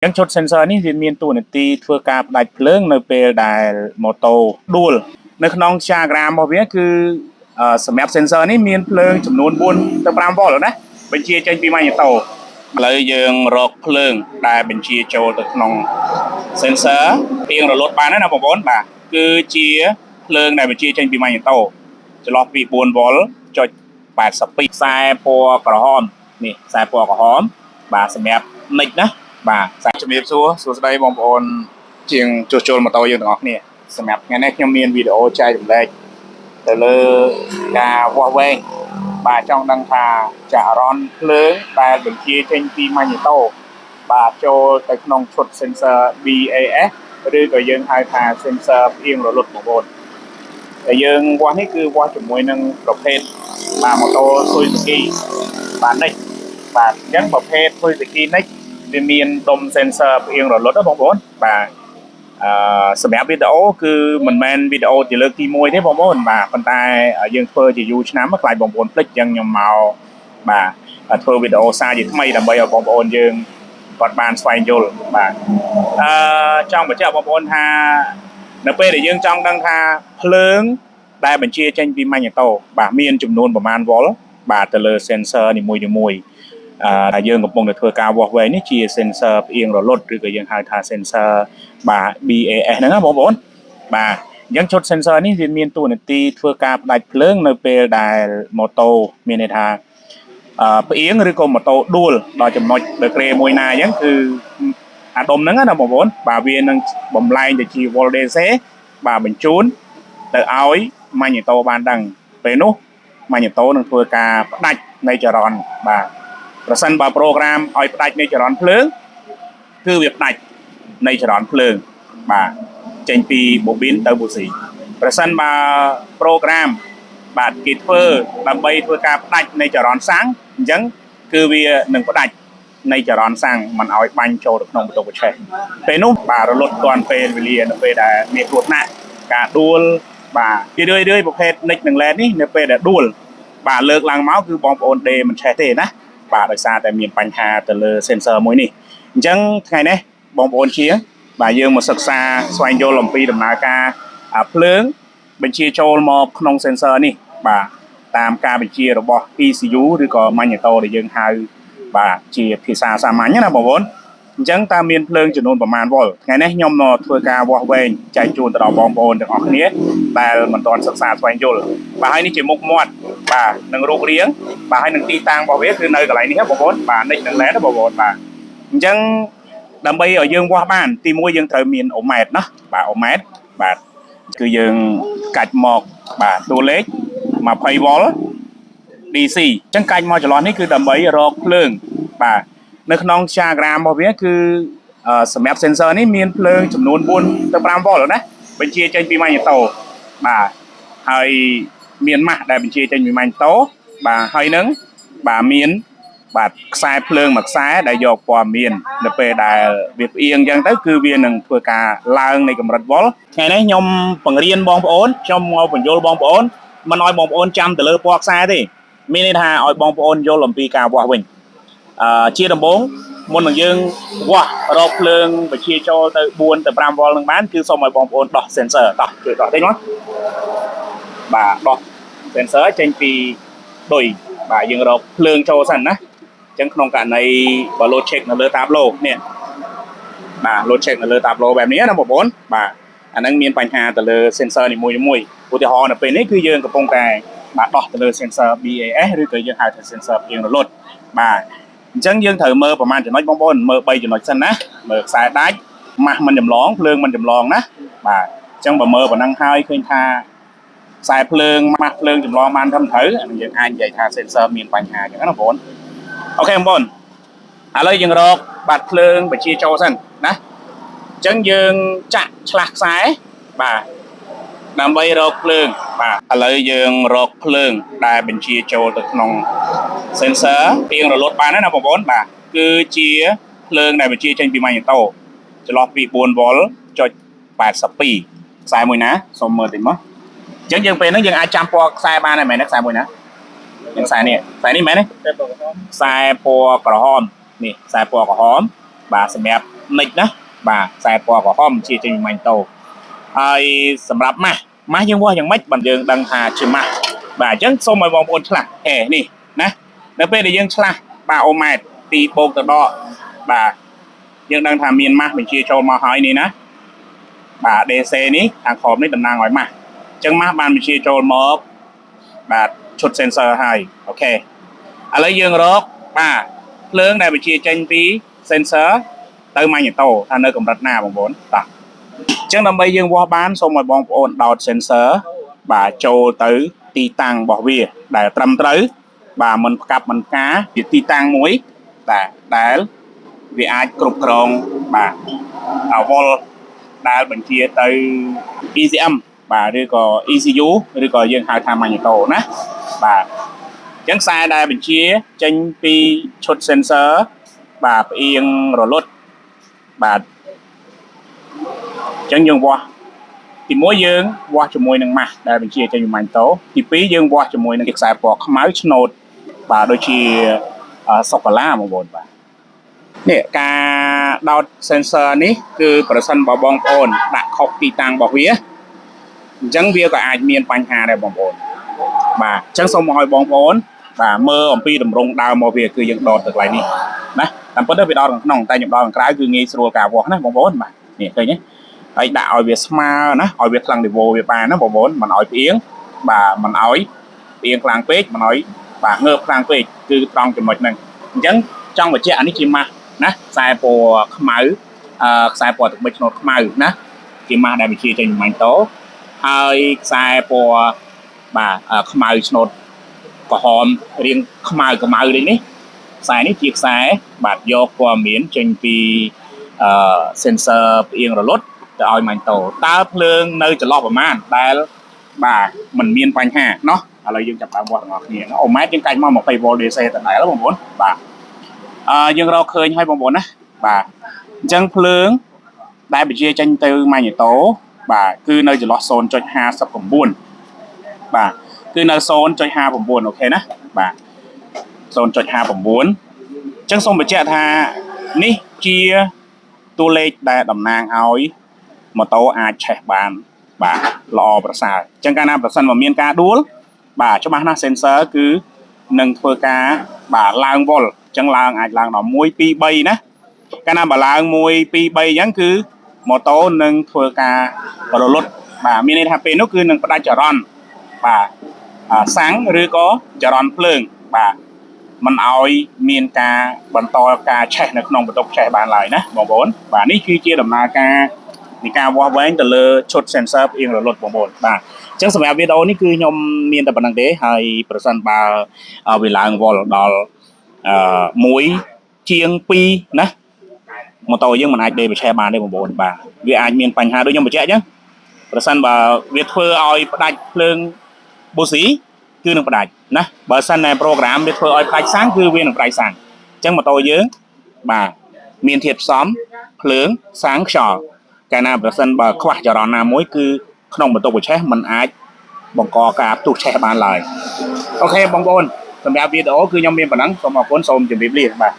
ยังชดเซนเซอร์นี่มีตัวหนึ่งตีเพื่อการดัดเพลิงในเปลได้มอโตดูลในขนมชากรามบอกว่าคือสมัยเซนเซอร์นี่มีเพลิงจำนวนบุญตะปรามบอลแล้วนะเป็นเชียร์ใจปีใหม่โตเลยยังรกเพลิงได้เป็นเชียร์โจตะขนมเซนเซอร์เพียงเราลดบานนั่นนะผมบอกว่าคือเชียร์เพลิงได้เป็นเชียร์ใจปีใหม่โตจะรอปีบุญบอลจด80 ปีสายปัวกระหอมนี่สายปัวกระหอมสมัยนิดนะสายជំរាបសួរសួស្តីបងប្អូនជាងជួសជុលម៉ូតូយើងទាំងអស់គ្នាសម្រាប់ថ្ងៃនេះខ្ញុំមានវីដេអូចែករំលែកទៅលើការវាស់វែងចង់ដឹងថាចរន្តភ្លើងដែលបញ្ជាចេញពីម៉ាញ៉េតូចូលទៅក្នុងឈុត sensor BAS ឬក៏យើងហៅថា sensor ផ្អៀងរលត់បងប្អូនតែយើងវាស់នេះគឺវាស់ជាមួយនឹងប្រភេទម៉ូតូ Suzuki នេះអញ្ចឹងប្រភេទ Suzuki នេះវាមានដុំ sensor ផ្អៀងរលត់ណាបងប្អូនសម្រាប់វីដេអូគឺមិនមែនវីដេអូជាលើកទី1ទេបងប្អូនប៉ុន្តែយើងធ្វើជាយូរឆ្នាំខ្លាចបងប្អូនភ្លេចអញ្ចឹងខ្ញុំមកធ្វើវីដេអូសារជាថ្មីដើម្បីឲ្យបងប្អូនយើងគាត់បានស្វែងយល់ចង់បញ្ជាក់បងប្អូនថានៅពេលដែលយើងចង់ដឹងថាភ្លើងដែលបញ្ជាចេញពីម៉ាញ៉េតូមានចំនួនប្រមាណវ៉ុលទៅលើ sensor នីមួយៗយើងកំពុងតែធ្វើការវាស់វែងនេះជា sensor ផ្អៀងរលត់ឬក៏យើងហៅថា sensor BAS ហ្នឹងណាបងប្អូនអញ្ចឹងឈុត sensor នេះវាមានតួនាទីធ្វើការផ្ដាច់ភ្លើងនៅពេលដែលម៉ូតូមានន័យថាផ្អៀងឬក៏ម៉ូតូដួលដល់ចំណុចលើក្រេមួយណាអញ្ចឹងគឺអាដុំហ្នឹងណាបងប្អូនវានឹងបំលែងទៅជា voltage បញ្ជូនទៅឲ្យម៉ាញ៉េតូបានដឹងពេលនោះម៉ាញ៉េតូនឹងធ្វើការផ្ដាច់នៃចរន្តប្រសិនបើប្រូក្រាមឲ្យផ្ដាច់នៃចរន្តភ្លើងគឺវាផ្ដាច់នៃចរន្តភ្លើងចេញពីបូប៊ីនទៅប៊ូស៊ីប្រសិនបើប្រូក្រាមគេធ្វើដើម្បីធ្វើការផ្ដាច់នៃចរន្តសាំងអញ្ចឹងគឺវានឹងផ្ដាច់នៃចរន្តសាំងមិនឲ្យបាញ់ចូលទៅក្នុងបន្ទប់ប្រឆេះពេលនោះរលត់ទាន់ពេលវេលានៅពេលដែលមានគ្រោះថ្នាក់ការដួលជារឿយៗប្រភេទនិចនឹងឡែននេះនៅពេលដែលដួលលើកឡើងមកគឺបងប្អូនដេមិនឆេះទេណាដោយសារតែមានបញ្ហាទៅលើ sensor មួយនេះអញ្ចឹងថ្ងៃនេះបងប្អូនជាយើងមកសិក្សាស្វែងយល់អំពីដំណើរការភ្លើងបញ្ជាចូលមកក្នុង sensor នេះតាមការបញ្ជារបស់ ECU ឬក៏ magneto ដែលយើងហៅជាភាសាសាមញ្ញណាបងប្អូនអញ្ចឹងតើមានភ្លើងចំនួនប្រមាណវ៉ុលថ្ងៃនេះខ្ញុំមកធ្វើការវាស់វែងចែកជូនទៅដល់បងប្អូនទាំងអស់គ្នាដែលមិនទាន់សិក្សាស្វែងយល់ហើយនេះជាមុខមាត់នឹងរូបរាងហើយនឹងទីតាំងរបស់វាគឺនៅកន្លែងនេះបងប្អូននិចនឹងឡែនបងប្អូនអញ្ចឹងដើម្បីឲ្យយើងវាស់បានទី1យើងត្រូវមានអូម៉ែត្រណាអូម៉ែត្រគឺយើងកាច់មកតួលេខ20 វ៉ុល DC អញ្ចឹងកាច់មកចន្លោះនេះគឺដើម្បីរកភ្លើងនៅក្នុងឆាក្រាមរបស់វាគឺសម្រាប់ sensor នេះមានភ្លើងចំនួន4ទៅ5 វ៉ុលណាបញ្ជាចេញពីម៉ាញ៉េតូហើយមានម៉ាស់ដែលបញ្ជាចេញពីម៉ាញ់តូហើយនឹងមានខ្សែភ្លើងមួយខ្សែដែលយកព័ត៌មាននៅពេលដែលវាផ្អៀងអញ្ចឹងទៅគឺវានឹងធ្វើការឡើងនៃកម្រិតវ៉ុលថ្ងៃនេះខ្ញុំបង្រៀនបងប្អូនខ្ញុំមកបញ្យល់បងប្អូនមិនឲ្យបងប្អូនចាំទៅលើពណ៌ខ្សែទេមានន័យថាឲ្យបងប្អូនយល់អំពីការវាស់វិញជាដំបូងមុននឹងយើងវាស់រកភ្លើងបញ្ជាចូលទៅ4ទៅ5 វ៉ុលនឹងបានគឺសូមឲ្យបងប្អូនដោះ sensor ជួយដោះតិចមកដោះ sensor ចេញពីឌុយយើងរកភ្លើងចូលសិនណាអញ្ចឹងក្នុងករណីបើ load check នៅលើ tableau នេះload check នៅលើ tableau បែបនេះណាបងប្អូនអាហ្នឹងមានបញ្ហាទៅលើ sensor នីមួយៗឧទាហរណ៍នៅពេលនេះគឺយើងកំពុងតែដោះទៅលើ sensor BAS ឬក៏យើងហៅថា sensor ផ្អៀងរលត់អញ្ចឹងយើងត្រូវមើលប្រមាណចំណុចបងប្អូនមើល3ចំណុចសិនណាមើលខ្សែដាច់ម៉ាស់មិនចម្លងភ្លើងមិនចម្លងណាអញ្ចឹងបើមើលប៉ុណ្ណឹងហើយឃើញថាខ្សែភ្លើងម៉ាស់ភ្លើងចម្លងបានត្រឹមត្រូវយើងអាចនិយាយថា sensor មានបញ្ហាអញ្ចឹងណាបងប្អូនអូខេបងប្អូនឥឡូវយើងរកភ្លើងបញ្ជាចូលសិនណាអញ្ចឹងយើងចាក់ឆ្លាស់ខ្សែដើម្បីរកភ្លើងឥឡូវយើងរកភ្លើងដែលបញ្ជាចូលទៅក្នុង sensor ផ្អៀងរលត់បានណាបងប្អូនគឺជាភ្លើងដែលបញ្ជាចេញពីម៉ាញ៉េតូចន្លោះពី4 វ៉ុលចុច82ខ្សែមួយណាសូមមើលតិចមកអញ្ចឹងយើងពេលហ្នឹងយើងអាចចាំពណ៌ខ្សែបានហើយមែនទេខ្សែមួយណាខ្សែនេះមែនទេខ្សែពណ៌ក្រហមនេះខ្សែពណ៌ក្រហម បាទសម្រាប់និចណាបាទខ្សែពណ៌ក្រហមជាចេញម៉ាញ់តូហើយសម្រាប់ម៉ាស់យើងវាស់យ៉ាងម៉េចបើយើងដឹងថាជាម៉ាស់បាទអញ្ចឹងសូមឲ្យបងប្អូនឆ្លាស់នេះណានៅពេលដែលយើងឆ្លាស់បាទអូម៉ែត្រពីបូកទៅដកបាទយើងដឹងថាមានម៉ាស់បញ្ជាចូលមកហើយនេះណាបាទ DC នេះខាងក្រោមនេះតំណាងឲ្យម៉ាស់អញ្ចឹងម៉ាស់បានបញ្ជាចូលមកបាទឈុត sensor ហើយអូខេឥឡូវយើងរកបាទភ្លើងដែលបញ្ជាចេញពី sensor ទៅម៉ាញ់តូថានៅកម្រិតណាបងប្អូនបាទអញ្ចឹងដើម្បីយើងវាស់បានសូមឲ្យបងប្អូនដោត sensor បាទចូលទៅទីតាំងរបស់វាដែលត្រឹមត្រូវបាទមិនផ្កាប់មិនផ្កាជាទីតាំងមួយដែលវាអាចគ្រប់គ្រងបាទវ៉ុលដែលបញ្ជាទៅ ECM បាទឬក៏ ECU ឬក៏យើងហៅថាម៉ាញ់តូណាបាទអញ្ចឹងខ្សែដែលបញ្ជាចេញពីឈុត sensor បាទផ្អៀងរលត់បាទអញ្ចឹងយើងវាស់ទី1យើងវាស់ជាមួយនឹងម៉ាស់ដែលបញ្ជាចេញពីម៉ាញ់តូទី2យើងវាស់ជាមួយនឹងខ្សែពណ៌ខ្មៅឆ្នោតបាទដូចជាសូកូឡាបងប្អូនបាទនេះការដោត sensor នេះគឺប្រសិនបើបងប្អូនដាក់ខុសទីតាំងរបស់វាអញ្ចឹងវាក៏អាចមានបញ្ហាដែរបងប្អូនបាទអញ្ចឹងសូមឲ្យបងប្អូនបាទមើលអំពីតម្រង់ដើមរបស់វាគឺយើងដោតទៅកន្លែងនេះណាតាមពិតទៅវាដោតខាងក្នុងតែខ្ញុំដោតខាងក្រៅគឺងាយស្រួលការវាស់ណាបងប្អូនបាទនេះឃើញទេហើយដាក់ឲ្យវាស្មើណាឲ្យវាថ្លឹង level វាបានណាបងប្អូនមិនឲ្យផ្អៀងបាទមិនឲ្យផ្អៀងខ្លាំងពេកមិនឲ្យបាទងើបខ្លាំងពេកគឺត្រង់ចំណុចហ្នឹងអញ្ចឹងចង់បញ្ជាក់អានេះជាម៉ាស់ណាខ្សែពណ៌ខ្មៅខ្សែពណ៌ទឹកប៊ិចឆ្នោតខ្មៅណាជាម៉ាស់ដែលបញ្ជាចេញពីម៉ាញ់តូហើយខ្សែពណ៌បាទខ្មៅឆ្នោតក្រហមរាងខ្មៅដូចនេះខ្សែនេះជាខ្សែបាទយកព័ត៌មានចេញពីsensor ផ្អៀងរលត់ទៅឲ្យម៉ាញ់តូតើភ្លើងនៅចន្លោះប្រមាណដែលបាទมันមានបញ្ហាเนาะឥឡូវយើងចាប់តាមវាស់ទាំងអស់គ្នាអូម៉ែត្រយើងកាច់មក20 V DC តដែរបងប្អូនបាទយើងរកឃើញហើយបងប្អូនណាបាទអញ្ចឹងភ្លើងដែលបញ្ជាចេញទៅម៉ាញ់តូបាទគឺនៅចន្លោះ 0.59 បាទគឺនៅ 0.59 អូខេណាបាទ 0.59 អញ្ចឹងសូមបញ្ជាក់ថានេះជាតួលេខដែលតំណាងឲ្យម៉ូតូអាចឆេះបានបាទល្អប្រសើរអញ្ចឹងកាលណាប្រសិនបើមានការដួលបាទច្បាស់ណាស់ sensor គឺនឹងធ្វើការបាទឡើងវ៉ុលអញ្ចឹងឡើងអាចឡើងដល់1 2 3ណាកាលណាបើឡើង1 2 3អញ្ចឹងគឺម៉ូតូនឹងធ្វើការរលត់បាទមានន័យថាពេលនោះគឺនឹងផ្ដាច់ចរន្តបាទសាំងឬក៏ចរន្តភ្លើងបាទមិនឲ្យមានការបន្តការឆេះនៅក្នុងបន្ទប់ឆេះបានឡើយណាបងប្អូនបាទនេះគឺជាដំណើរការនៃការវាស់វែងទៅលើឈុត sensor ផ្អៀងរលត់បងប្អូនបាទអញ្ចឹងសម្រាប់វីដេអូនេះគឺខ្ញុំមានតែប៉ុណ្្នឹងទេហើយប្រសិនបើវាឡើងវ៉ុលដល់1 ជាង 2ណាម៉ូតូយើងមិនអាចដេកបញ្ឆេះបានទេបងប្អូនបាទវាអាចមានបញ្ហាដូចខ្ញុំបញ្ជាក់អញ្ចឹងប្រសិនបើវាធ្វើឲ្យផ្ដាច់ភ្លើងប៊ូស៊ីគឺនឹងផ្ដាច់ណាបើសិនតែប្រូក្រាមវាធ្វើឲ្យផ្ដាច់សាំងគឺវានឹងផ្ដាច់សាំងអញ្ចឹងម៉ូតូយើងបាទមានធាតុផ្សំភ្លើងសាំងខ្យល់កាលណាប្រសិនបើខ្វះចរន្តណាមួយគឺក្នុងបន្ទប់បញ្ឆេះมันអាចបង្កការផ្ទុះឆេះបានឡើយអូខេបងប្អូនសម្រាប់វីដេអូគឺខ្ញុំមានប៉ុណ្ណឹងសូមអរគុណសូមជម្រាបលាបាទ